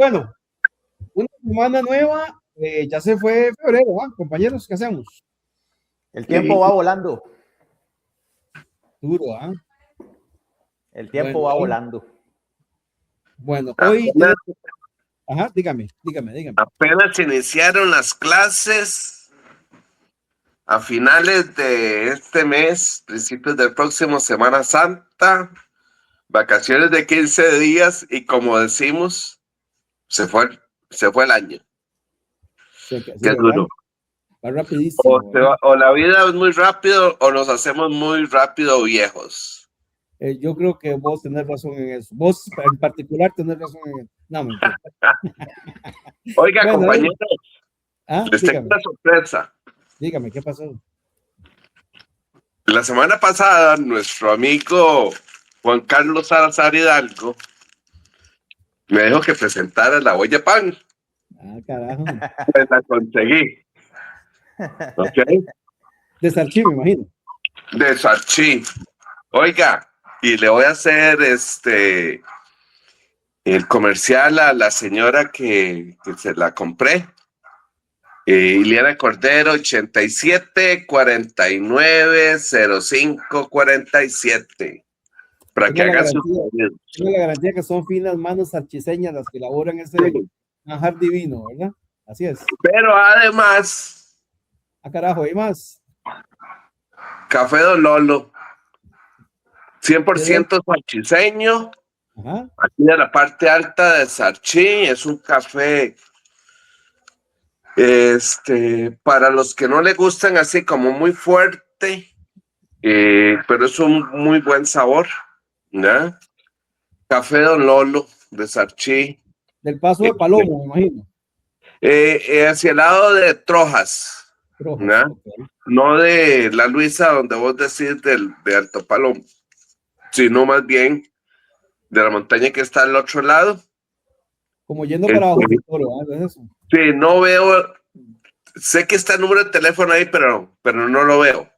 Bueno, una semana nueva, ya se fue febrero, compañeros, ¿qué hacemos? El tiempo va volando. Duro, El tiempo va volando. Bueno, hoy tenemos... Ajá, dígame. Apenas iniciaron las clases a finales de este mes, principios del próximo Semana Santa, vacaciones de 15 días y como decimos, se fue el año. Qué duro. Va rapidísimo. O la vida es muy rápido o nos hacemos muy rápido viejos. Yo creo que vos tenés razón en eso. Vos en particular tenés razón en eso. No, mentira. Oiga, bueno, compañeros, les tengo dígame. una sorpresa. Dígame, ¿qué pasó? La semana pasada, nuestro amigo Juan Carlos Salazar Hidalgo me dijo que presentara la olla de pan. Carajo. Pues la conseguí. ¿Ok? De Sarchí, me imagino. De Sarchí. Oiga, y le voy a hacer el comercial a la señora que se la compré. Ileana Cordero, 87 49 05 47. Para que haga su pedido. Tiene la garantía que son finas manos sarchiseñas las que elaboran ese manjar divino, ¿verdad? Así es. Pero además. Carajo, ¿hay más? Café Don Lolo. 100% sarchiseño. Ajá. Aquí de la parte alta de Sarchí. Es un café. Para los que no le gustan así como muy fuerte, pero es un muy buen sabor, ¿no? Café Don Lolo de Sarchí. Del Paso de Palomo, me imagino. Hacia el lado de Trojas, ¿no? Okay. No de la Luisa, donde vos decís de Alto Palomo, sino más bien de la montaña que está al otro lado. Como yendo para abajo del Toro, ¿es eso? Sí, no veo. Sé que está el número de teléfono ahí, pero no lo veo,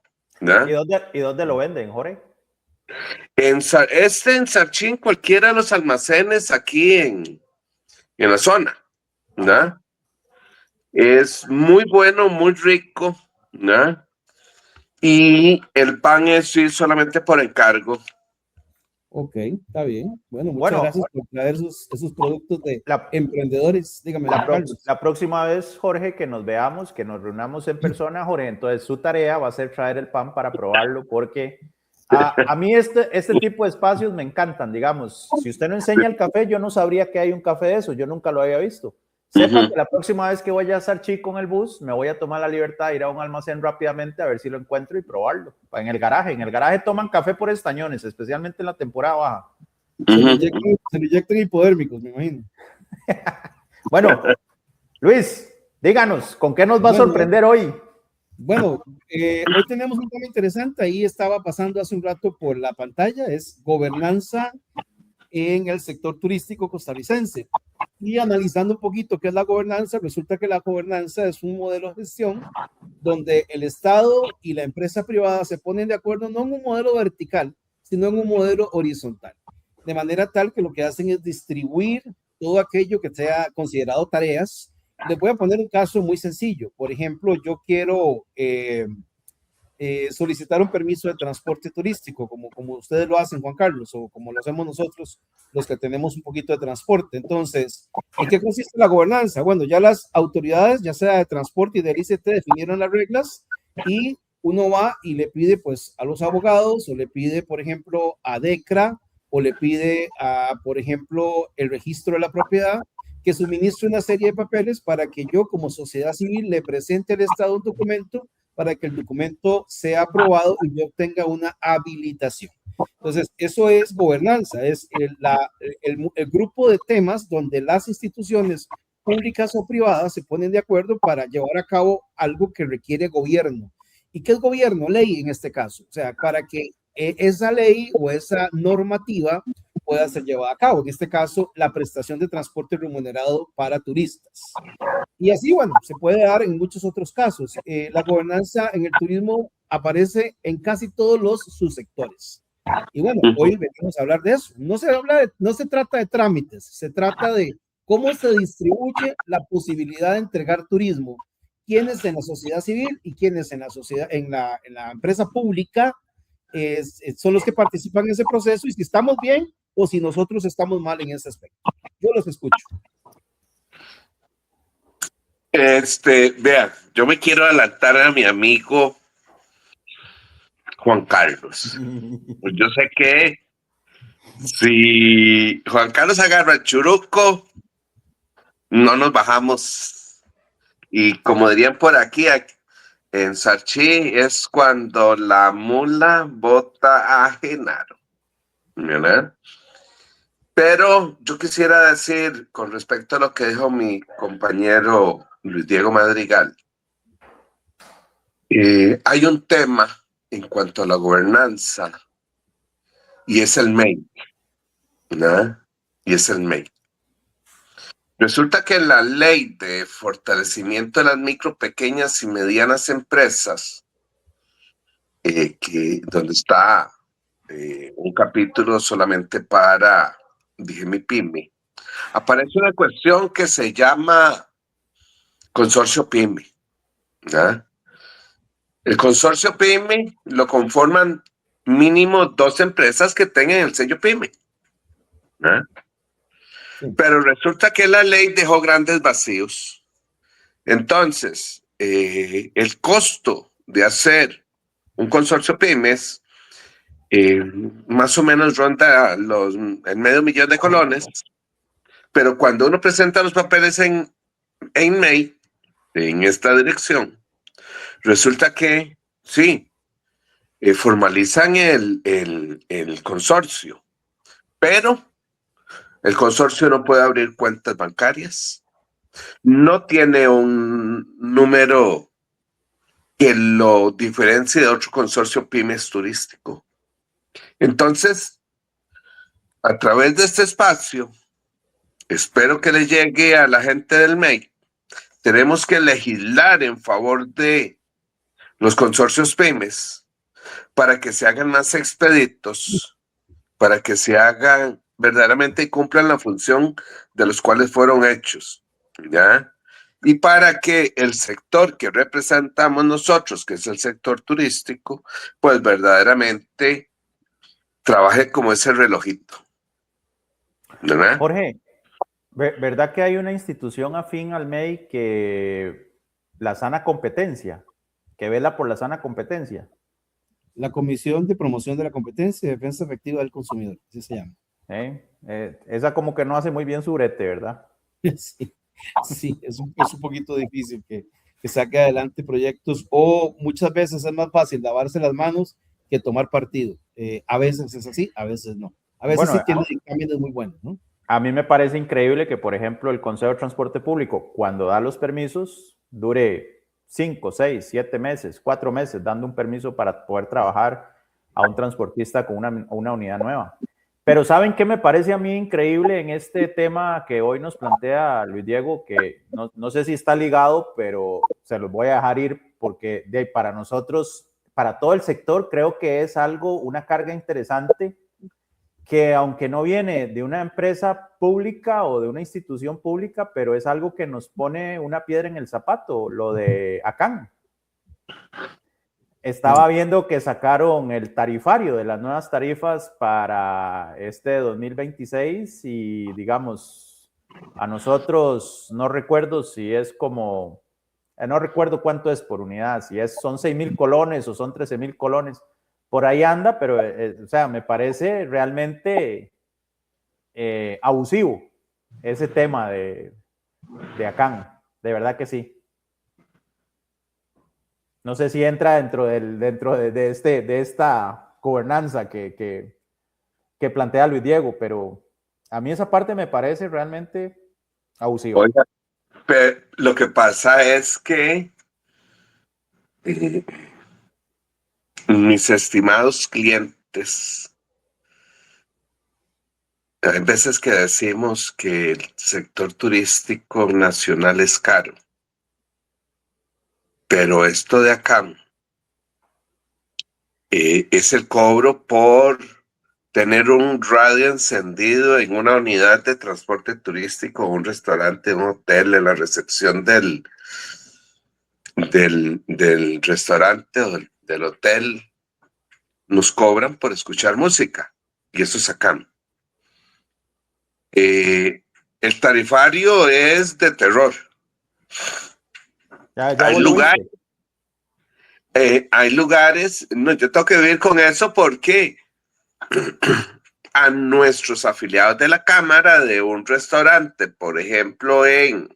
¿no? ¿Y dónde lo venden, Jorge? En Sarchí, en cualquiera de los almacenes aquí en la zona, ¿no? Es muy bueno, muy rico, ¿no? Y el pan es solamente por encargo. Ok, está bien. Bueno, muchas gracias por traer esos productos de emprendedores. Dígame, la próxima vez, Jorge, que nos veamos, que nos reunamos en persona, Jorge, entonces su tarea va a ser traer el pan para probarlo, porque a mí este tipo de espacios me encantan, digamos. Si usted no enseña el café, yo no sabría que hay un café de eso, yo nunca lo había visto. Sepa que la próxima vez que vaya a Sarchí con el bus, me voy a tomar la libertad de ir a un almacén rápidamente a ver si lo encuentro y probarlo. En el garaje toman café por estañones, especialmente en la temporada baja. Se le inyectan hipodérmicos, me imagino. Bueno, Luis, díganos, ¿con qué nos va a sorprender hoy? Bueno, hoy tenemos un tema interesante, ahí estaba pasando hace un rato por la pantalla, es gobernanza en el sector turístico costarricense. Y analizando un poquito qué es la gobernanza, resulta que la gobernanza es un modelo de gestión donde el Estado y la empresa privada se ponen de acuerdo no en un modelo vertical, sino en un modelo horizontal. De manera tal que lo que hacen es distribuir todo aquello que sea considerado tareas. Les voy a poner un caso muy sencillo. Por ejemplo, yo quiero solicitar un permiso de transporte turístico, como ustedes lo hacen, Juan Carlos, o como lo hacemos nosotros, los que tenemos un poquito de transporte. Entonces, ¿en qué consiste la gobernanza? Bueno, ya las autoridades, ya sea de transporte y del ICT, definieron las reglas y uno va y le pide pues a los abogados o le pide, por ejemplo, a DECRA o le pide a, por ejemplo, el registro de la propiedad que suministre una serie de papeles para que yo como sociedad civil le presente al Estado un documento para que el documento sea aprobado y yo obtenga una habilitación. Entonces, eso es gobernanza, es el grupo de temas donde las instituciones públicas o privadas se ponen de acuerdo para llevar a cabo algo que requiere gobierno. ¿Y qué es gobierno? Ley en este caso. O sea, para que esa ley o esa normativa pueda ser llevada a cabo. En este caso, la prestación de transporte remunerado para turistas. Y así, bueno, se puede dar en muchos otros casos. La gobernanza en el turismo aparece en casi todos los subsectores. Y bueno, hoy venimos a hablar de eso. No se trata de trámites, se trata de ¿Cómo se distribuye la posibilidad de entregar turismo? ¿Quiénes en la sociedad civil y quiénes en la sociedad, en la empresa pública son los que participan en ese proceso? Y si estamos bien o si nosotros estamos mal en ese aspecto. Yo los escucho. Vean, yo me quiero adelantar a mi amigo Juan Carlos. Yo sé que si Juan Carlos agarra el churuco, no nos bajamos. Y como dirían por aquí, en Sarchi, es cuando la mula bota a Genaro, ¿verdad? Pero yo quisiera decir, con respecto a lo que dijo mi compañero Luis Diego Madrigal, hay un tema en cuanto a la gobernanza y es el MEI, ¿verdad? Y es el MEI. Resulta que la ley de fortalecimiento de las micro, pequeñas y medianas empresas, donde está un capítulo solamente para, dije mi pyme, aparece una cuestión que se llama consorcio pyme, ¿verdad? El consorcio pyme lo conforman mínimo 2 empresas que tengan el sello pyme, ¿verdad? Sí. Pero resulta que la ley dejó grandes vacíos. Entonces, el costo de hacer un consorcio pymes más o menos ronda el $500,000 de colones, pero cuando uno presenta los papeles en MEI, en esta dirección, resulta que sí, formalizan el consorcio, pero el consorcio no puede abrir cuentas bancarias, no tiene un número que lo diferencie de otro consorcio pymes turístico. Entonces, a través de este espacio, espero que le llegue a la gente del MEI, tenemos que legislar en favor de los consorcios pymes para que se hagan más expeditos, para que se hagan verdaderamente y cumplan la función de los cuales fueron hechos, ¿ya? Y para que el sector que representamos nosotros, que es el sector turístico, pues verdaderamente trabaje como ese relojito, ¿verdad? Jorge, ¿verdad que hay una institución afín al MEI que la sana competencia, que vela por la sana competencia? La Comisión de Promoción de la Competencia y Defensa Efectiva del Consumidor, así se llama. Esa como que no hace muy bien su brete, ¿verdad? Sí, sí, es un poquito difícil que saque adelante proyectos, o muchas veces es más fácil lavarse las manos que tomar partido. A veces es así, a veces no. A veces sí tiene dictámenes muy buenos, ¿no? A mí me parece increíble que, por ejemplo, el Consejo de Transporte Público, cuando da los permisos, dure 5, 6, 7 meses, 4 meses dando un permiso para poder trabajar a un transportista con una unidad nueva. Pero ¿saben qué me parece a mí increíble en este tema que hoy nos plantea Luis Diego? Que no sé si está ligado, pero se los voy a dejar ir porque para nosotros, para todo el sector, creo que es algo, una carga interesante que aunque no viene de una empresa pública o de una institución pública, pero es algo que nos pone una piedra en el zapato, lo de ACAN. Estaba viendo que sacaron el tarifario de las nuevas tarifas para este 2026 y digamos, a nosotros no recuerdo si es como, no recuerdo cuánto es por unidad, si son 6,000 colones o son 13,000 colones, por ahí anda, pero o sea, me parece realmente abusivo ese tema de ACAN, de verdad que sí. No sé si entra dentro de esta gobernanza que plantea Luis Diego, pero a mí esa parte me parece realmente abusiva. Oiga, pero lo que pasa es que mis estimados clientes, hay veces que decimos que el sector turístico nacional es caro, pero esto de acá es el cobro por tener un radio encendido en una unidad de transporte turístico, un restaurante, un hotel, en la recepción del restaurante o del hotel, nos cobran por escuchar música, y eso es acá. El tarifario es de terror. Hay lugares, no, yo tengo que vivir con eso porque a nuestros afiliados de la Cámara de un restaurante, por ejemplo, en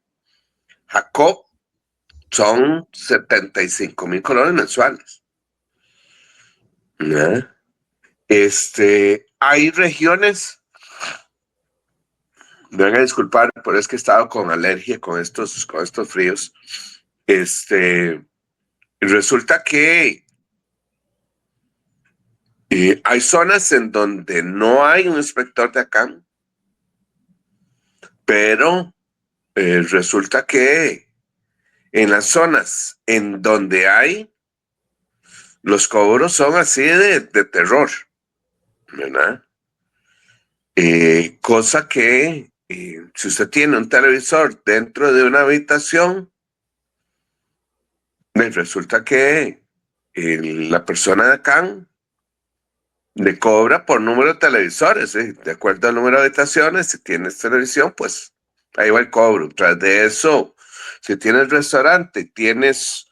Jacob, son 75,000 colones mensuales. ¿No? Hay regiones, me van a disculpar, pero es que he estado con alergia con estos fríos. Resulta que hay zonas en donde no hay un inspector de ACAN, pero resulta que en las zonas en donde hay, los cobros son así de terror, ¿verdad? Cosa que si usted tiene un televisor dentro de una habitación, resulta que la persona de ACAN le cobra por número de televisores, de acuerdo al número de habitaciones. Si tienes televisión, pues ahí va el cobro. Tras de eso, si tienes restaurante, tienes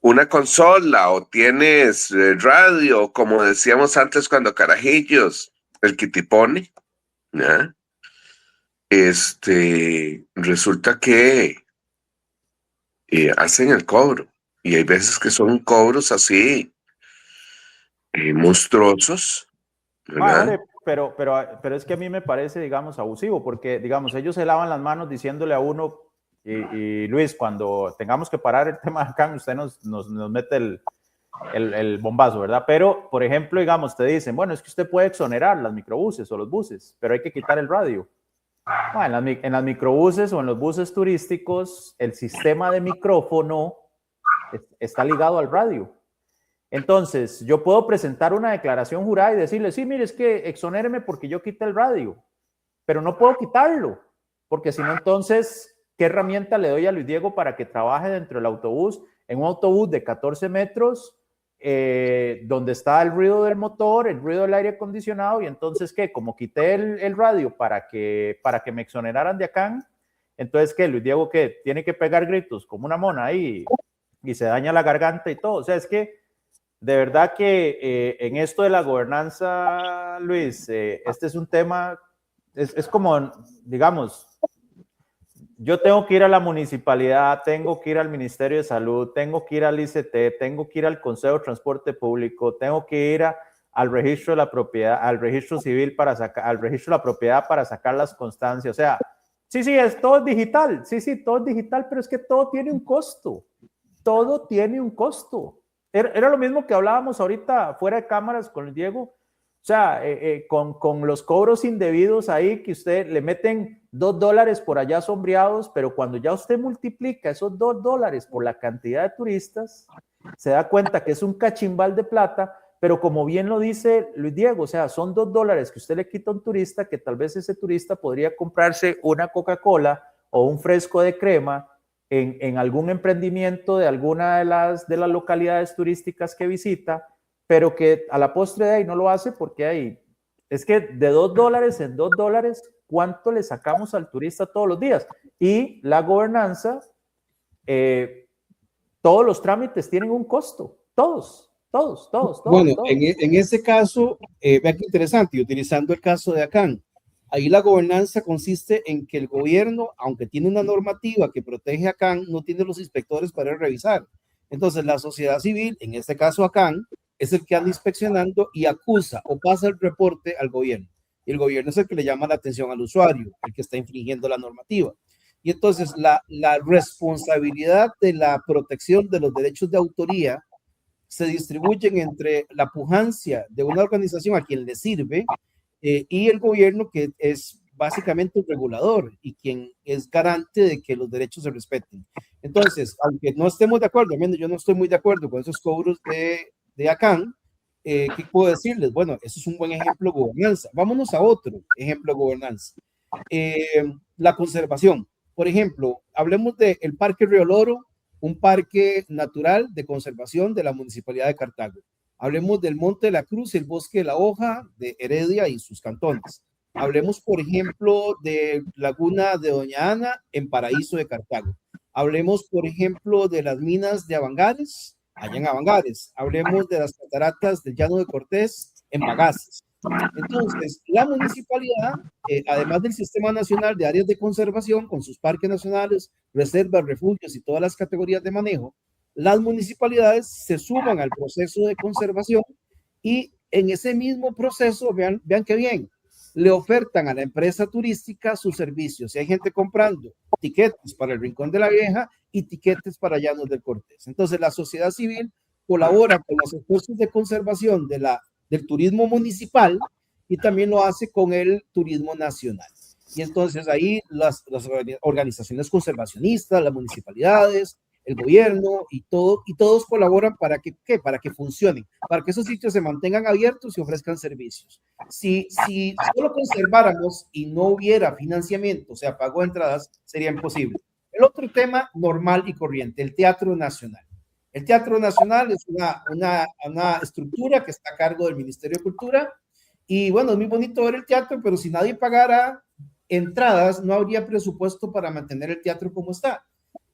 una consola o tienes radio, como decíamos antes cuando carajillos, el kitipone, ¿ya? Resulta que hacen el cobro, y hay veces que son cobros así monstruosos, ¿verdad? Pero es que a mí me parece, digamos, abusivo, porque, digamos, ellos se lavan las manos diciéndole a uno, y Luis, cuando tengamos que parar el tema acá, usted nos mete el bombazo, ¿verdad? Pero, por ejemplo, digamos, te dicen, bueno, es que usted puede exonerar las microbuses o los buses, pero hay que quitar el radio. Bueno, en las microbuses o en los buses turísticos, el sistema de micrófono está ligado al radio. Entonces, yo puedo presentar una declaración jurada y decirle, sí, mire, es que exonéreme porque yo quité el radio, pero no puedo quitarlo, porque si no, entonces, ¿qué herramienta le doy a Luis Diego para que trabaje dentro del autobús, en un autobús de 14 metros, donde está el ruido del motor, el ruido del aire acondicionado, y entonces, ¿qué? Como quité el radio para que me exoneraran de acá, entonces, ¿qué? Luis Diego, ¿qué? Tiene que pegar gritos como una mona ahí y se daña la garganta y todo. O sea, es que de verdad que en esto de la gobernanza, Luis, este es un tema, es como, digamos, yo tengo que ir a la municipalidad, tengo que ir al Ministerio de Salud, tengo que ir al ICT, tengo que ir al Consejo de Transporte Público, tengo que ir al registro de la propiedad, al registro civil al registro de la propiedad para sacar las constancias. O sea, sí, todo es digital, todo es digital, pero es que todo tiene un costo, todo tiene un costo. Era lo mismo que hablábamos ahorita fuera de cámaras con el Diego, o sea, con los cobros indebidos ahí que usted le meten $2 por allá sombreados, pero cuando ya usted multiplica esos $2 por la cantidad de turistas, se da cuenta que es un cachimbal de plata, pero como bien lo dice Luis Diego, o sea, son $2 que usted le quita a un turista, que tal vez ese turista podría comprarse una Coca-Cola o un fresco de crema en algún emprendimiento de alguna de las localidades turísticas que visita, pero que a la postre de ahí no lo hace porque hay, es que de $2 en $2, ¿cuánto le sacamos al turista todos los días? Y la gobernanza, todos los trámites tienen un costo, todos. Bueno, en ese caso, vea qué interesante, y utilizando el caso de ACAN, ahí la gobernanza consiste en que el gobierno, aunque tiene una normativa que protege a ACAN, no tiene los inspectores para revisar. Entonces, la sociedad civil, en este caso ACAN, es el que anda inspeccionando y acusa o pasa el reporte al gobierno. Y el gobierno es el que le llama la atención al usuario, el que está infringiendo la normativa. Y entonces, la responsabilidad de la protección de los derechos de autoría se distribuyen entre la pujancia de una organización a quien le sirve y el gobierno, que es básicamente un regulador y quien es garante de que los derechos se respeten. Entonces, aunque no estemos de acuerdo, al menos yo no estoy muy de acuerdo con esos cobros de ACAN, ¿qué puedo decirles? Bueno, eso es un buen ejemplo de gobernanza. Vámonos a otro ejemplo de gobernanza. La conservación. Por ejemplo, hablemos del Parque Río Loro, un parque natural de conservación de la Municipalidad de Cartago. Hablemos del Monte de la Cruz y el Bosque de la Hoja de Heredia y sus cantones. Hablemos, por ejemplo, de Laguna de Doña Ana en Paraíso de Cartago. Hablemos, por ejemplo, de las minas de Avangares, allá en Avangares. Hablemos de las cataratas del Llano de Cortés en Bagaces. Entonces, la municipalidad, además del Sistema Nacional de Áreas de Conservación, con sus parques nacionales, reservas, refugios y todas las categorías de manejo, las municipalidades se suman al proceso de conservación y en ese mismo proceso, vean qué bien, le ofertan a la empresa turística sus servicios. Si hay gente comprando tiquetes para el Rincón de la Vieja y tiquetes para Llanos del Cortés. Entonces, la sociedad civil colabora con los esfuerzos de conservación del turismo municipal y también lo hace con el turismo nacional. Y entonces ahí las organizaciones conservacionistas, las municipalidades, el gobierno y todos colaboran para que funcionen, para que esos sitios se mantengan abiertos y ofrezcan servicios. Si solo conserváramos y no hubiera financiamiento, o sea, pago de entradas, sería imposible. El otro tema normal y corriente, el Teatro Nacional. El Teatro Nacional es una estructura que está a cargo del Ministerio de Cultura y bueno, es muy bonito ver el teatro, pero si nadie pagara entradas, no habría presupuesto para mantener el teatro como está.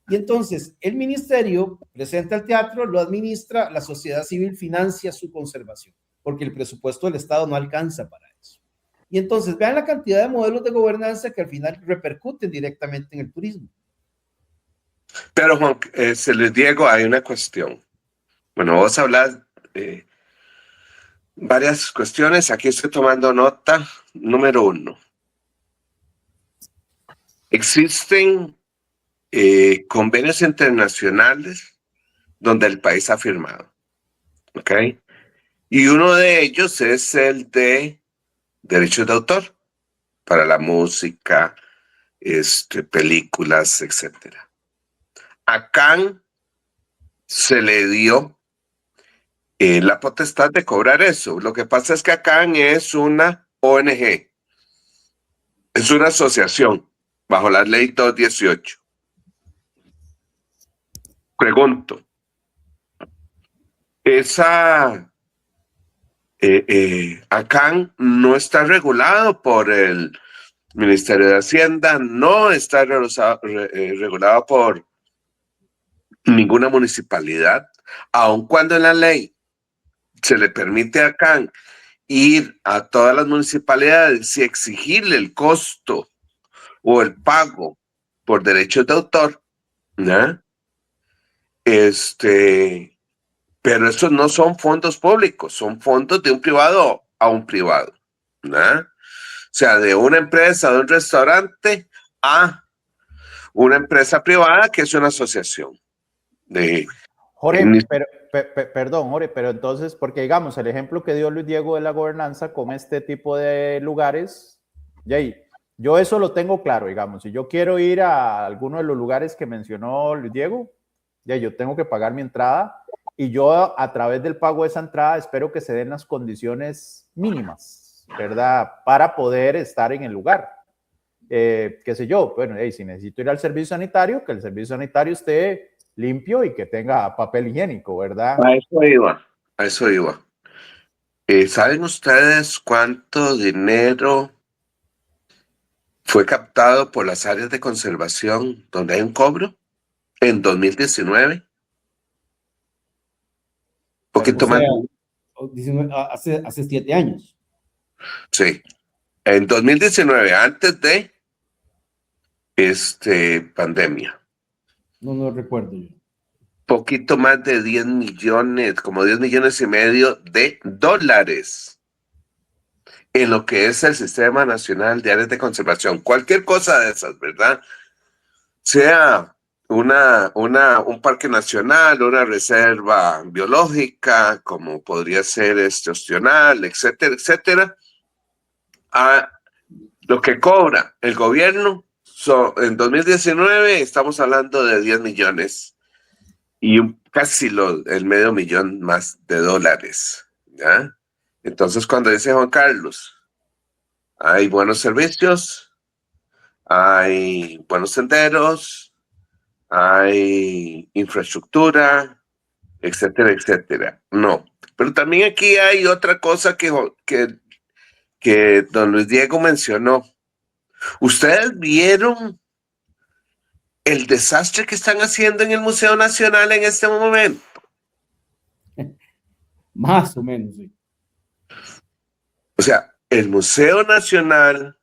Y entonces el ministerio presenta el teatro, lo administra, la sociedad civil financia su conservación, porque el presupuesto del Estado no alcanza para eso. Y entonces vean la cantidad de modelos de gobernanza que al final repercuten directamente en el turismo. Pero Juan, se les Diego, hay una cuestión. Bueno, vos hablas varias cuestiones. Aquí estoy tomando nota. Número 1. Existen convenios internacionales donde el país ha firmado. ¿Ok? Y uno de ellos es el de derechos de autor para la música, películas, etcétera. A Cannes se le dio la potestad de cobrar eso. Lo que pasa es que Cannes es una ONG, es una asociación bajo la ley 218. Pregunto, esa Cannes no está regulado por el Ministerio de Hacienda, no está regulado por ninguna municipalidad, aun cuando en la ley se le permite a Cannes ir a todas las municipalidades y exigirle el costo o el pago por derechos de autor, ¿no? Pero estos no son fondos públicos, son fondos de un privado a un privado, ¿no? O sea, de una empresa, de un restaurante a una empresa privada que es una asociación. Jorge, perdón, Jorge, pero entonces, porque digamos, el ejemplo que dio Luis Diego de la gobernanza con este tipo de lugares, Jay, yo eso lo tengo claro, digamos, si yo quiero ir a alguno de los lugares que mencionó Luis Diego, ya yo tengo que pagar mi entrada y yo a través del pago de esa entrada espero que se den las condiciones mínimas, ¿verdad? Para poder estar en el lugar. Qué sé yo, bueno, si necesito ir al servicio sanitario, que el servicio sanitario esté limpio y que tenga papel higiénico, ¿verdad? A eso iba. ¿Saben ustedes cuánto dinero fue captado por las áreas de conservación donde hay un cobro en 2019? Poquito más. Hace 7 años. Sí. En 2019, antes de pandemia. No recuerdo yo. Poquito más de 10 millones, como 10 millones y medio de dólares en lo que es el Sistema Nacional de Áreas de Conservación. Cualquier cosa de esas, ¿verdad? Sea un parque nacional, una reserva biológica, como podría ser opcional, etcétera, etcétera. Lo que cobra el gobierno en 2019 estamos hablando de 10 millones y casi el medio millón más de dólares, ¿ya? Entonces, cuando dice Juan Carlos, hay buenos servicios, hay buenos senderos, hay infraestructura, etcétera, etcétera. No, pero también aquí hay otra cosa que don Luis Diego mencionó. ¿Ustedes vieron el desastre que están haciendo en el Museo Nacional en este momento? Más o menos, sí. O sea, el Museo Nacional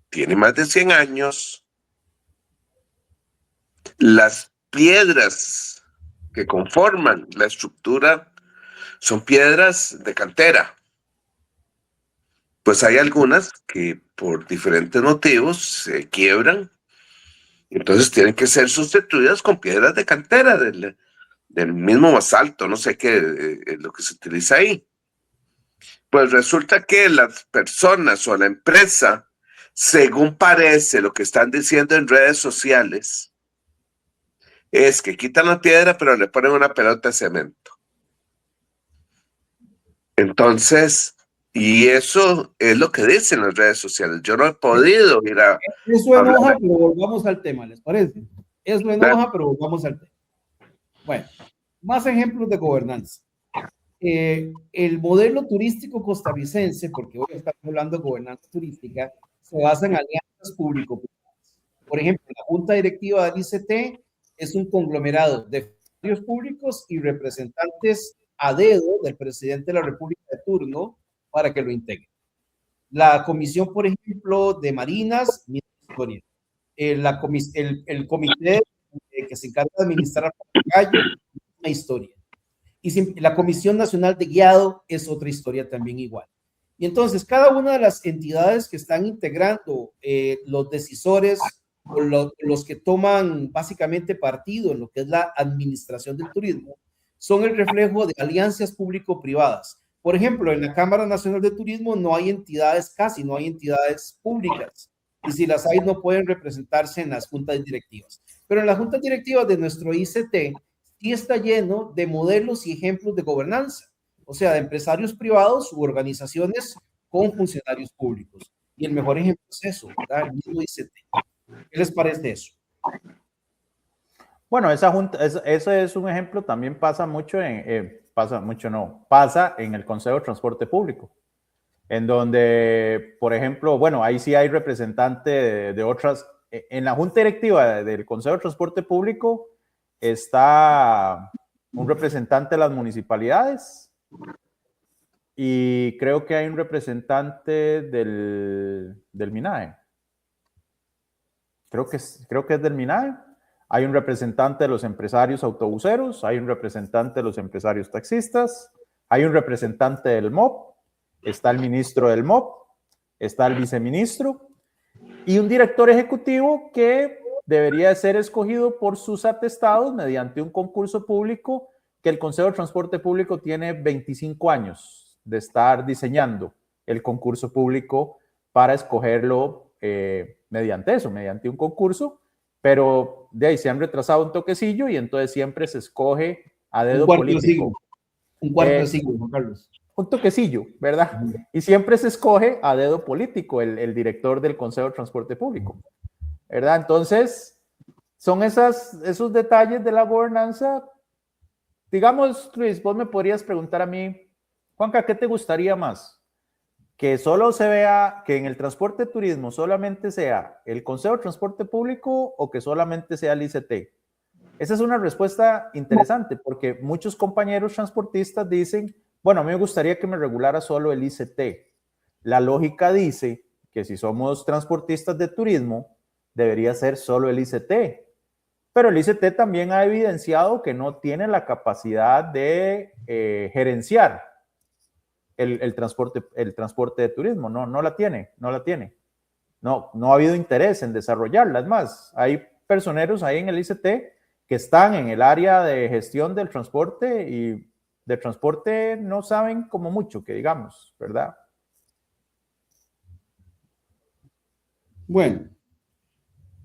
tiene más de 100 años. Las piedras que conforman la estructura son piedras de cantera. Pues hay algunas que por diferentes motivos se quiebran, entonces tienen que ser sustituidas con piedras de cantera del mismo basalto, no sé qué es lo que se utiliza ahí. Pues resulta que las personas o la empresa, según parece lo que están diciendo en redes sociales, es que quitan la piedra pero le ponen una pelota de cemento. Entonces, y eso es lo que dicen las redes sociales. Yo no he podido ir a Eso hablar. enoja, pero volvamos al tema, ¿les parece? Eso enoja, pero volvamos al tema. Bueno, más ejemplos de gobernanza. El modelo turístico costarricense, porque hoy estamos hablando de gobernanza turística, se basa en alianzas público-privadas. Por ejemplo, la Junta Directiva del ICT es un conglomerado de funcionarios públicos y representantes a dedo del presidente de la República de turno para que lo integre. La comisión, por ejemplo, de Marinas, misma historia. El comité que se encarga de administrar el gallo, misma historia. Y la Comisión Nacional de Guiado es otra historia también igual. Y entonces, cada una de las entidades que están integrando los decisores o los que toman básicamente partido en lo que es la administración del turismo, son el reflejo de alianzas público-privadas. Por ejemplo, en la Cámara Nacional de Turismo no hay entidades, casi no hay entidades públicas. Y si las hay, no pueden representarse en las juntas directivas. Pero en las juntas directivas de nuestro ICT, sí está lleno de modelos y ejemplos de gobernanza, o sea, de empresarios privados u organizaciones con funcionarios públicos. Y el mejor ejemplo es eso, ¿verdad? El mismo ICT. ¿Qué les parece eso? Bueno, esa junta, ese es un ejemplo, también pasa pasa en el Consejo de Transporte Público, en donde, por ejemplo, bueno, ahí sí hay representante de otras, en la junta directiva del Consejo de Transporte Público está un representante de las municipalidades y creo que hay un representante del MINAE. Creo que es del MINAE. Hay un representante de los empresarios autobuseros, hay un representante de los empresarios taxistas, hay un representante del MOP, está el ministro del MOP, está el viceministro y un director ejecutivo que debería ser escogido por sus atestados mediante un concurso público que el Consejo de Transporte Público tiene 25 años de estar diseñando el concurso público para escogerlo mediante un concurso, pero de ahí se han retrasado un toquecillo y entonces siempre se escoge a dedo político. Un cuarto de siglo, Juan Carlos. Un toquecillo, ¿verdad? Y siempre se escoge a dedo político el director del Consejo de Transporte Público, ¿verdad? Entonces, son esos detalles de la gobernanza. Digamos, Luis, vos me podrías preguntar a mí, Juanca, ¿qué te gustaría más? Que solo se vea, que en el transporte de turismo solamente sea el Consejo de Transporte Público o que solamente sea el ICT. Esa es una respuesta interesante porque muchos compañeros transportistas dicen, bueno, a mí me gustaría que me regulara solo el ICT. La lógica dice que si somos transportistas de turismo, debería ser solo el ICT. Pero el ICT también ha evidenciado que no tiene la capacidad de gerenciar el transporte de turismo, no la tiene. No ha habido interés en desarrollarla. Es más, hay personeros ahí en el ICT que están en el área de gestión del transporte y de transporte no saben como mucho, que digamos, ¿verdad? Bueno,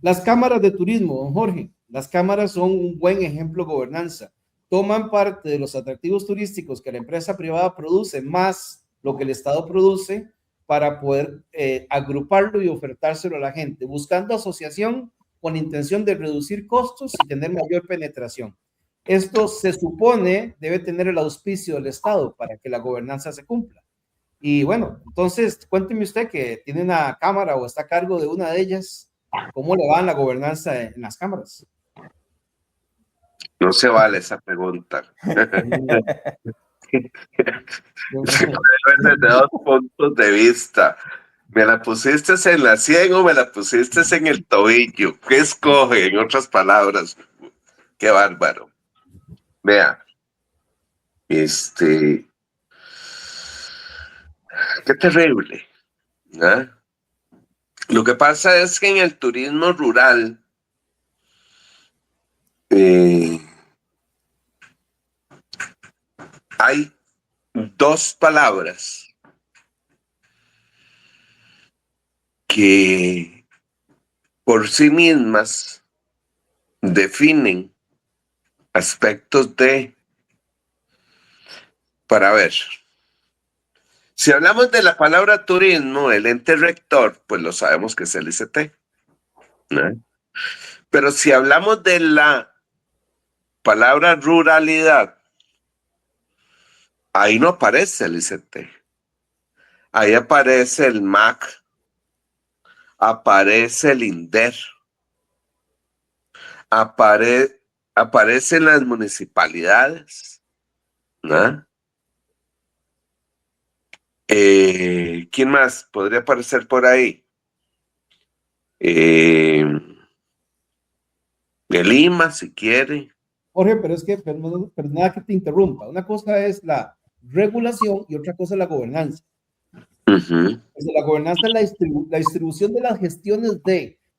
las cámaras de turismo, don Jorge, las cámaras son un buen ejemplo de gobernanza. toman parte de los atractivos turísticos que la empresa privada produce, más lo que el Estado produce, para poder agruparlo y ofertárselo a la gente, buscando asociación con la intención de reducir costos y tener mayor penetración. Esto se supone debe tener el auspicio del Estado para que la gobernanza se cumpla. Y bueno, entonces cuénteme usted que tiene una cámara o está a cargo de una de ellas, ¿cómo le va en la gobernanza en las cámaras? No se vale esa pregunta. Se puede ver desde dos puntos de vista. ¿Me la pusiste en la 100 o me la pusiste en el tobillo? ¿Qué escoge, en otras palabras? Qué bárbaro. Vea, qué terrible, ¿no? Lo que pasa es que en el turismo rural hay dos palabras que por sí mismas definen aspectos para ver. Si hablamos de la palabra turismo, el ente rector, pues lo sabemos que es el ICT, ¿no? Pero si hablamos de la palabra ruralidad, ahí no aparece el ICT. Ahí aparece el MAC, aparece el INDER, aparecen las municipalidades, ¿no? ¿Quién más podría aparecer por ahí? De Lima, si quiere. Jorge, pero es que, perdona que te interrumpa. Una cosa es la regulación y otra cosa es la gobernanza. La gobernanza es la distribución de las gestiones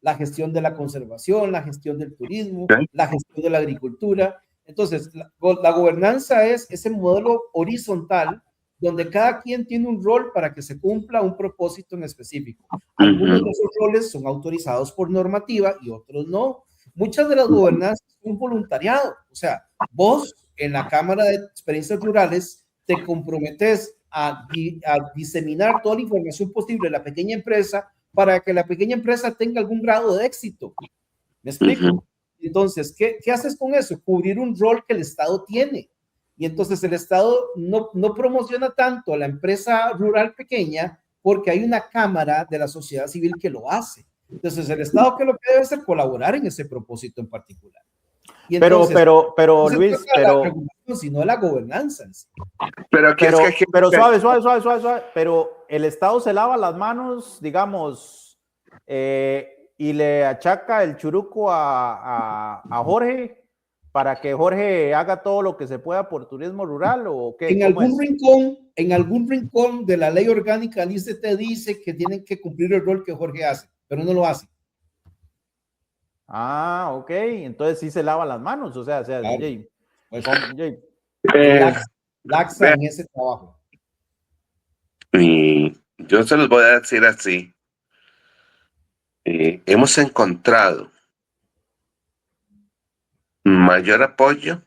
la gestión de la conservación, la gestión del turismo, la gestión de la agricultura. Entonces, la gobernanza es ese modelo horizontal donde cada quien tiene un rol para que se cumpla un propósito en específico. Algunos de esos roles son autorizados por normativa y otros no. Muchas de las gobernanzas son voluntariado. O sea, vos en la Cámara de Experiencias Rurales te comprometes a diseminar toda la información posible de la pequeña empresa para que la pequeña empresa tenga algún grado de éxito. ¿Me explico? Entonces, ¿qué haces con eso? Cubrir un rol que el Estado tiene. Y entonces el Estado no promociona tanto a la empresa rural pequeña porque hay una cámara de la sociedad civil que lo hace. Entonces, el Estado que lo que debe hacer colaborar en ese propósito en particular. Y entonces, pero Luis, la regulación, sino la gobernanza. Pero suave. Pero el Estado se lava las manos, digamos, y le achaca el churuco a Jorge para que Jorge haga todo lo que se pueda por turismo rural, ¿o qué? En algún rincón de la ley orgánica, el ICT dice que tienen que cumplir el rol que Jorge hace, pero no lo hace. Ah, ok, entonces sí se lava las manos, o sea, claro. Laxa en ese trabajo. Y yo se los voy a decir así. Hemos encontrado mayor apoyo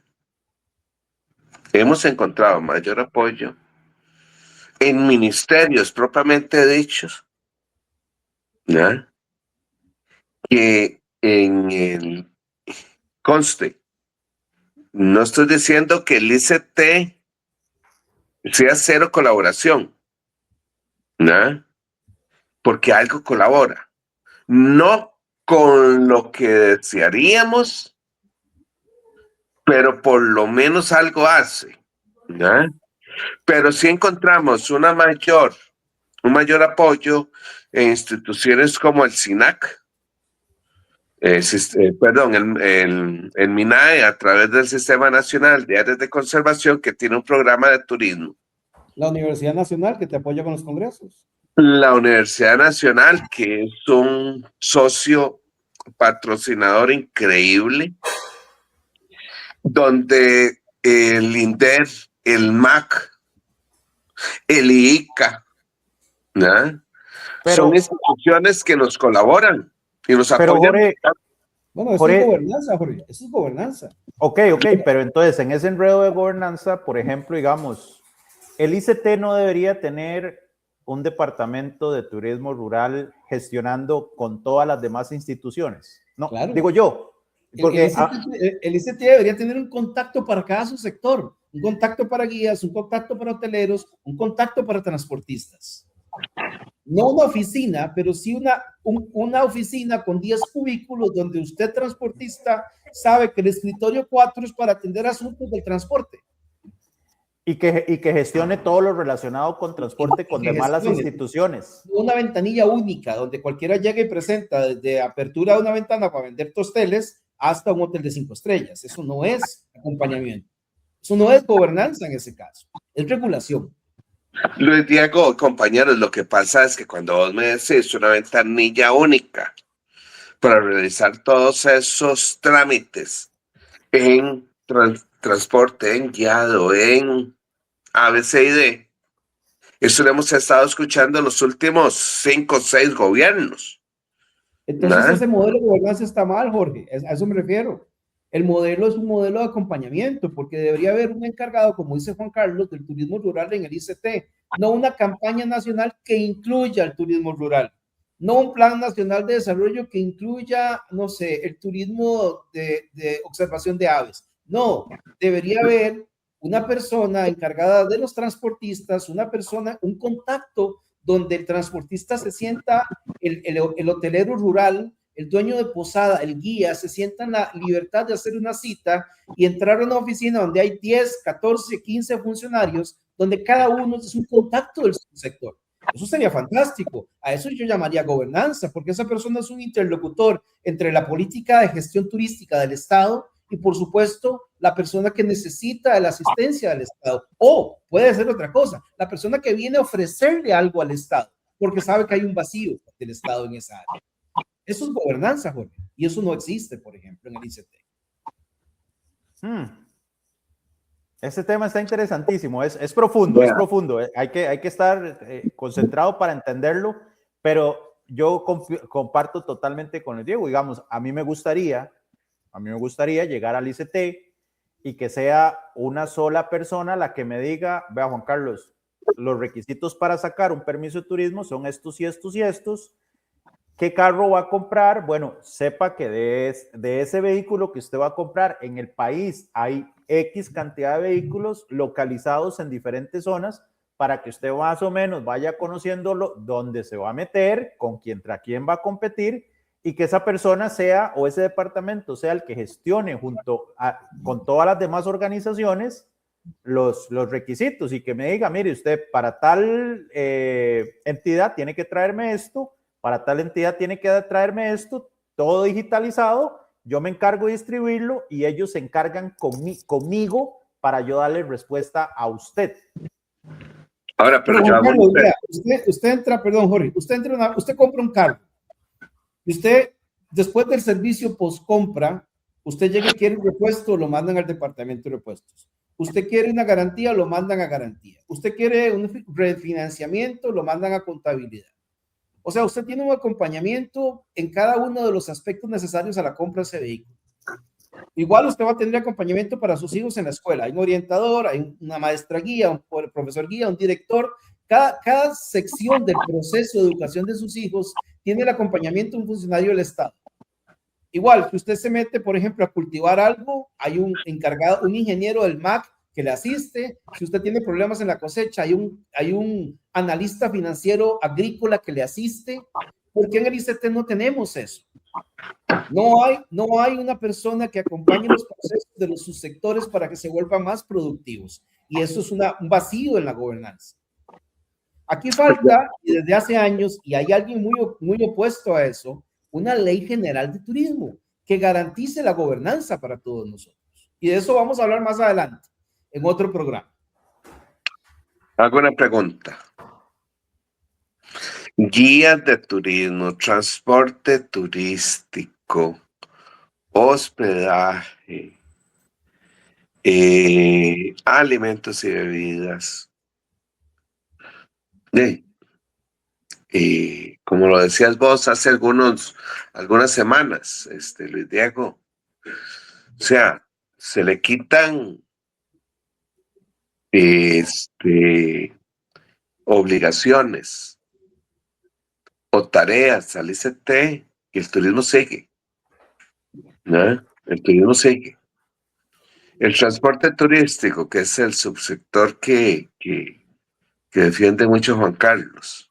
en ministerios propiamente dichos, ¿no? Que en el conste. No estoy diciendo que el ICT sea cero colaboración, ¿no? Porque algo colabora. No con lo que desearíamos, pero por lo menos algo hace, ¿no? Pero sí encontramos un mayor apoyo en instituciones como el SINAC, el MINAE, a través del Sistema Nacional de Áreas de Conservación, que tiene un programa de turismo. La Universidad Nacional, que te apoya con los congresos. La Universidad Nacional, que es un socio patrocinador increíble, donde el INDER, el MAC, el IICA, ¿no? Son instituciones que nos colaboran y nos apoyan. Jorge, Bueno, eso es gobernanza, Jorge. Eso es gobernanza. Ok, pero entonces en ese enredo de gobernanza, por ejemplo, digamos, el ICT no debería tener un departamento de turismo rural gestionando con todas las demás instituciones. No, claro. Digo yo. Porque el ICT debería tener un contacto para cada subsector, un contacto para guías, un contacto para hoteleros, un contacto para transportistas. No una oficina, pero sí una oficina con 10 cubículos donde usted, transportista, sabe que el escritorio 4 es para atender asuntos del transporte. Y que gestione todo lo relacionado con transporte con demás las instituciones. Una ventanilla única donde cualquiera llegue y presenta desde apertura de una ventana para vender tosteles hasta un hotel de 5 estrellas. Eso no es acompañamiento. Eso no es gobernanza en ese caso. Es regulación. Luis Diego, compañeros, lo que pasa es que cuando vos me decís una ventanilla única para realizar todos esos trámites en transporte, en guiado, en ABCD, eso lo hemos estado escuchando en los últimos 5 o 6 gobiernos. Entonces ese modelo de gobernanza está mal, Jorge. A eso me refiero. El modelo es un modelo de acompañamiento, porque debería haber un encargado, como dice Juan Carlos, del turismo rural en el ICT, no una campaña nacional que incluya el turismo rural, no un plan nacional de desarrollo que incluya, no sé, el turismo de observación de aves. No, debería haber una persona encargada de los transportistas, una persona, un contacto donde el transportista se sienta, el hotelero rural, el dueño de posada, el guía, se sienta en la libertad de hacer una cita y entrar a una oficina donde hay 10, 14, 15 funcionarios, donde cada uno es un contacto del sector. Eso sería fantástico. A eso yo llamaría gobernanza, porque esa persona es un interlocutor entre la política de gestión turística del Estado y, por supuesto, la persona que necesita la asistencia del Estado. O puede ser otra cosa, la persona que viene a ofrecerle algo al Estado, porque sabe que hay un vacío del Estado en esa área. Eso es gobernanza, Jorge. Y eso no existe, por ejemplo, en el ICT. Este tema está interesantísimo, es profundo, es profundo. Hay que estar concentrado para entenderlo, pero yo comparto totalmente con el Diego. Digamos, a mí me gustaría llegar al ICT y que sea una sola persona la que me diga, vea, Juan Carlos, los requisitos para sacar un permiso de turismo son estos y estos y estos. ¿Qué carro va a comprar? Bueno, sepa que de ese vehículo que usted va a comprar en el país hay X cantidad de vehículos localizados en diferentes zonas para que usted más o menos vaya conociéndolo, dónde se va a meter, contra quién va a competir y que esa persona sea o ese departamento sea el que gestione con todas las demás organizaciones los requisitos y que me diga, mire, usted para tal entidad tiene que traerme esto, para tal entidad tiene que traerme esto, todo digitalizado, yo me encargo de distribuirlo y ellos se encargan conmigo para yo darle respuesta a usted. Ahora, pero ya Carlos, usted entra, perdón, Jorge, usted compra un carro y usted, después del servicio post-compra, usted llega y quiere un repuesto, lo mandan al departamento de repuestos. Usted quiere una garantía, lo mandan a garantía. Usted quiere un refinanciamiento, lo mandan a contabilidad. O sea, usted tiene un acompañamiento en cada uno de los aspectos necesarios a la compra de ese vehículo. Igual usted va a tener acompañamiento para sus hijos en la escuela. Hay un orientador, hay una maestra guía, un profesor guía, un director. Cada sección del proceso de educación de sus hijos tiene el acompañamiento de un funcionario del Estado. Igual, si usted se mete, por ejemplo, a cultivar algo, hay un encargado, un ingeniero del MAC que le asiste. Si usted tiene problemas en la cosecha, hay un analista financiero agrícola que le asiste. ¿Por qué en el ICT no tenemos eso? No hay una persona que acompañe los procesos de los subsectores para que se vuelvan más productivos. Y eso es un vacío en la gobernanza. Aquí falta, y desde hace años, y hay alguien muy opuesto a eso, una ley general de turismo que garantice la gobernanza para todos nosotros. Y de eso vamos a hablar más adelante, en otro programa. Hago una pregunta. Guías de turismo, transporte turístico, hospedaje, alimentos y bebidas. como lo decías vos hace algunas semanas, Luis Diego, o sea, se le quitan obligaciones o tareas al ICT y el turismo sigue, ¿no? El turismo sigue. El transporte turístico, que es el subsector que defiende mucho Juan Carlos,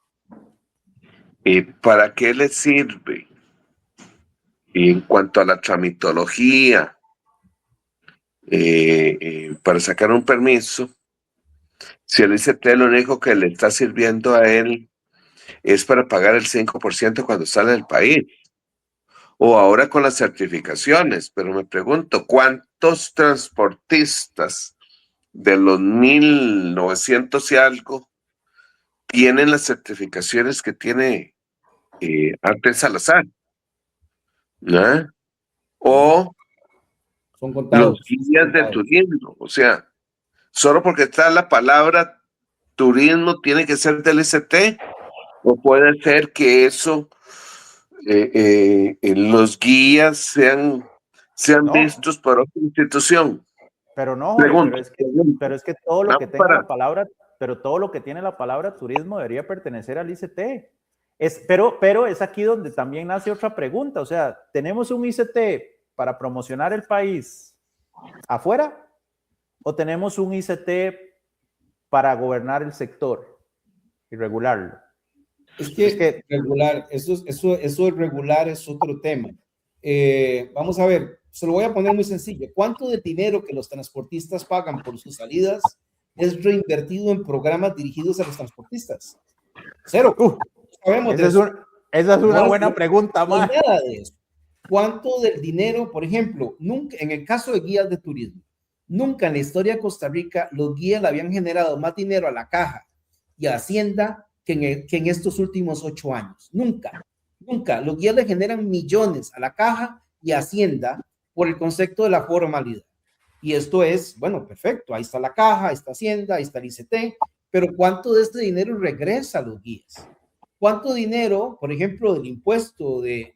¿y para qué le sirve? Y en cuanto a la tramitología, para sacar un permiso, si el ICT lo único que le está sirviendo a él es para pagar el 5% cuando sale del país, o ahora con las certificaciones, pero me pregunto, ¿cuántos transportistas de los 1900 y algo tienen las certificaciones que tiene Artel Salazar? ¿No? O Son los contados. guías de turismo, o sea, solo porque está la palabra turismo tiene que ser del ICT, o puede ser que eso, los guías sean No, vistos por otra institución. pero no, Jorge, Pregunto. pero es que todo lo No, que tenga para, la palabra, pero todo lo que tiene la palabra turismo debería pertenecer al ICT. Pero es aquí donde también nace otra pregunta. O sea, ¿tenemos un ICT para promocionar el país afuera o tenemos un ICT para gobernar el sector y regularlo? Es que regular, eso de regular es otro tema. Vamos a ver, se lo voy a poner muy sencillo. ¿Cuánto de dinero que los transportistas pagan por sus salidas es reinvertido en programas dirigidos a los transportistas? Cero. Sabemos de eso. Esa es una No, buena pregunta, no hay más. nada de eso. ¿Cuánto del dinero, por ejemplo, nunca, en el caso de guías de turismo, nunca en la historia de Costa Rica los guías le habían generado más dinero a la caja y a Hacienda que en estos últimos 8 años? Nunca, nunca. Los guías le generan millones a la caja y a Hacienda por el concepto de la formalidad. Y esto es, bueno, perfecto. Ahí está la caja, ahí está Hacienda, ahí está el ICT, pero ¿cuánto de este dinero regresa a los guías? ¿Cuánto dinero, por ejemplo, del impuesto del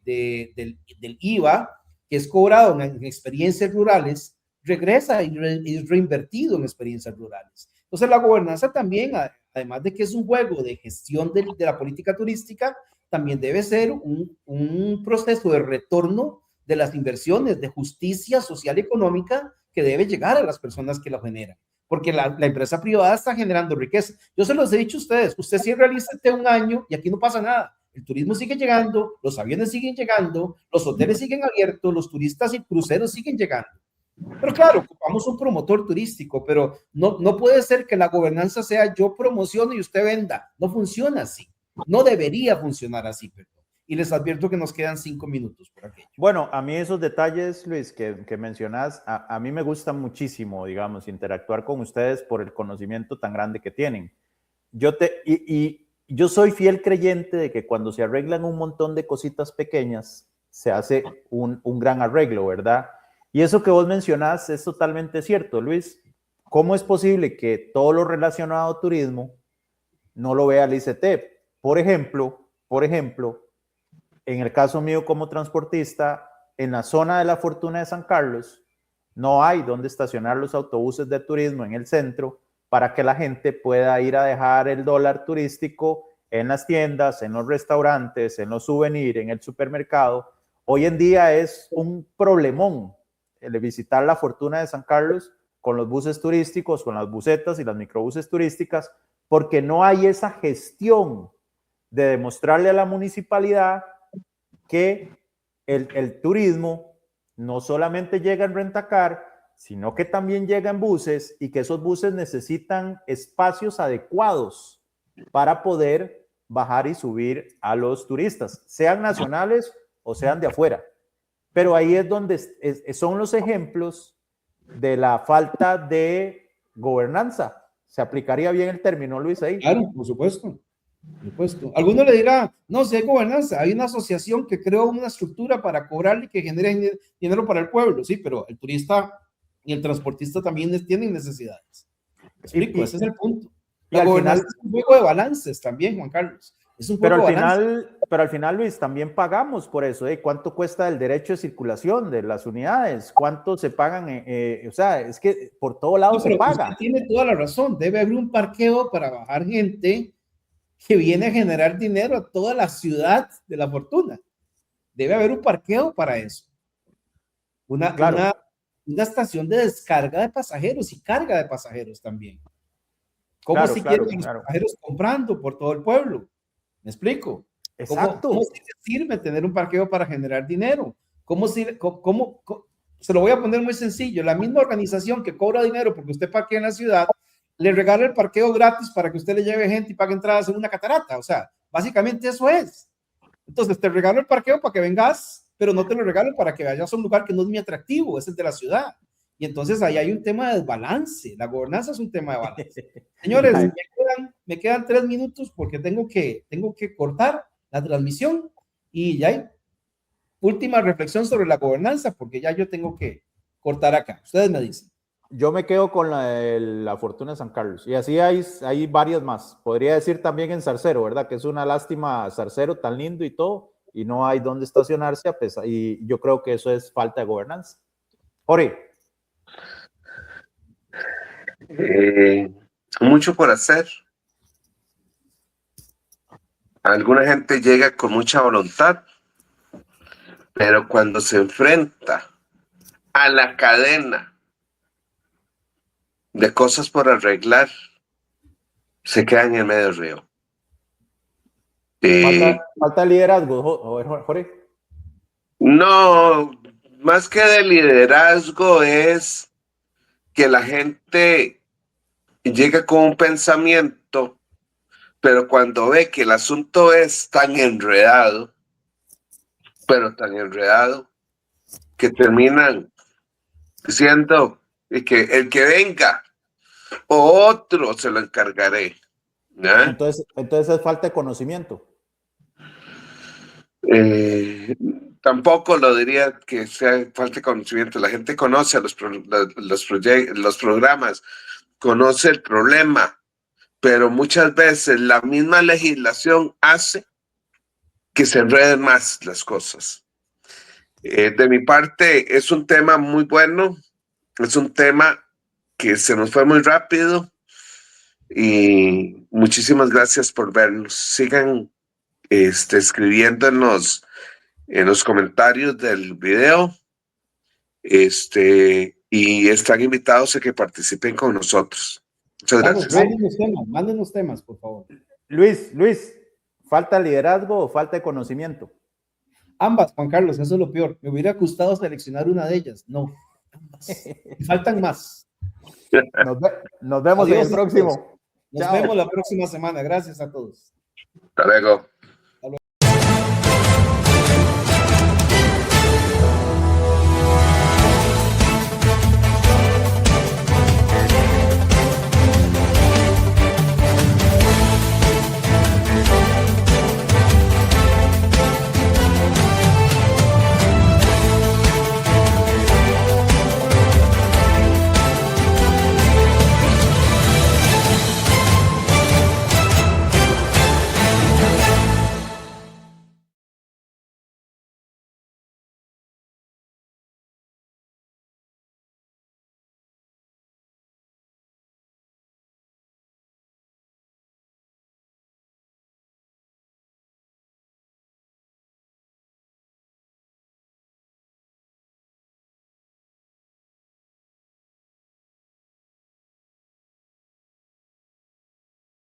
IVA, que es cobrado en experiencias rurales, regresa y es reinvertido en experiencias rurales? Entonces, la gobernanza también, además de que es un juego de gestión de la política turística, también debe ser un proceso de retorno de las inversiones, de justicia social y económica que debe llegar a las personas que lo generan. Porque la empresa privada está generando riqueza. Yo se los he dicho a ustedes, usted cierra el ICT un año y aquí no pasa nada. El turismo sigue llegando, los aviones siguen llegando, los hoteles siguen abiertos, los turistas y cruceros siguen llegando. Pero claro, ocupamos un promotor turístico, pero no puede ser que la gobernanza sea yo promociono y usted venda. No funciona así. No debería funcionar así, perdón. Y les advierto que nos quedan 5 minutos por aquello. Bueno, a mí esos detalles, Luis, que mencionas, a mí me gusta muchísimo, digamos, interactuar con ustedes por el conocimiento tan grande que tienen. Yo soy fiel creyente de que cuando se arreglan un montón de cositas pequeñas, se hace un gran arreglo, ¿verdad? Y eso que vos mencionás es totalmente cierto, Luis. ¿Cómo es posible que todo lo relacionado a turismo no lo vea el ICT? Por ejemplo, en el caso mío como transportista, en la zona de la Fortuna de San Carlos, no hay donde estacionar los autobuses de turismo en el centro para que la gente pueda ir a dejar el dólar turístico en las tiendas, en los restaurantes, en los souvenirs, en el supermercado. Hoy en día es un problemón el visitar la Fortuna de San Carlos con los buses turísticos, con las busetas y las microbuses turísticas, porque no hay esa gestión de demostrarle a la municipalidad que el turismo no solamente llega en rentacar, sino que también llega en buses y que esos buses necesitan espacios adecuados para poder bajar y subir a los turistas, sean nacionales o sean de afuera. Pero ahí es donde son los ejemplos de la falta de gobernanza. ¿Se aplicaría bien el término, Luis, ahí? Claro, por supuesto. Alguno le dirá, no, si hay gobernanza, hay una asociación que creó una estructura para cobrarle y que genere dinero para el pueblo, sí, pero el turista y el transportista también tienen necesidades. Explico, ese es el punto. La gobernanza es un juego de balances también, Juan Carlos. Es un juego de balance. Pero al final, Luis, también pagamos por eso. ¿Cuánto cuesta el derecho de circulación de las unidades? ¿Cuánto se pagan? O sea, es que por todo lado se paga. Usted tiene toda la razón. Debe haber un parqueo para bajar gente que viene a generar dinero a toda la ciudad de La Fortuna. Debe haber un parqueo para eso. Una estación de descarga de pasajeros y carga de pasajeros también. ¿Cómo si quieren los pasajeros comprando por todo el pueblo? ¿Me explico? Exacto. ¿Cómo sirve tener un parqueo para generar dinero? Se lo voy a poner muy sencillo. La misma organización que cobra dinero porque usted parquea en la ciudad, le regala el parqueo gratis para que usted le lleve gente y pague entradas en una catarata. O sea, básicamente eso es. Entonces, te regalo el parqueo para que vengas, pero no te lo regalo para que vayas a un lugar que no es muy atractivo, es el de la ciudad. Y entonces ahí hay un tema de desbalance. La gobernanza es un tema de balance. Señores, me quedan 3 minutos porque tengo que cortar la transmisión y ya hay última reflexión sobre la gobernanza porque ya yo tengo que cortar acá. Ustedes me dicen. Yo me quedo con la Fortuna de San Carlos y así hay varias más. Podría decir también en Zarcero, ¿verdad? Que es una lástima Zarcero tan lindo y todo y no hay dónde estacionarse a pesar, y yo creo que eso es falta de gobernanza. Jorge. Mucho por hacer. Alguna gente llega con mucha voluntad, pero cuando se enfrenta a la cadena de cosas por arreglar, se queda en el medio del río. Falta liderazgo, Jorge. No, más que de liderazgo es que la gente llega con un pensamiento, pero cuando ve que el asunto es tan enredado, que terminan diciendo que el que venga o otro se lo encargaré. Entonces es falta de conocimiento. Tampoco lo diría que sea falta de conocimiento. La gente conoce los programas, conoce el problema, pero muchas veces la misma legislación hace que se enreden más las cosas. De mi parte, es un tema muy bueno, es un tema que se nos fue muy rápido y muchísimas gracias por vernos. Sigan escribiendo en los comentarios del video y están invitados a que participen con nosotros. Muchas gracias. Mándenos temas, por favor. Luis, ¿falta liderazgo o falta de conocimiento? Ambas, Juan Carlos, eso es lo peor. Me hubiera gustado seleccionar una de ellas. No, ambas. Faltan más. Nos vemos en el próximo. Nos vemos la próxima semana. Gracias a todos. Hasta luego.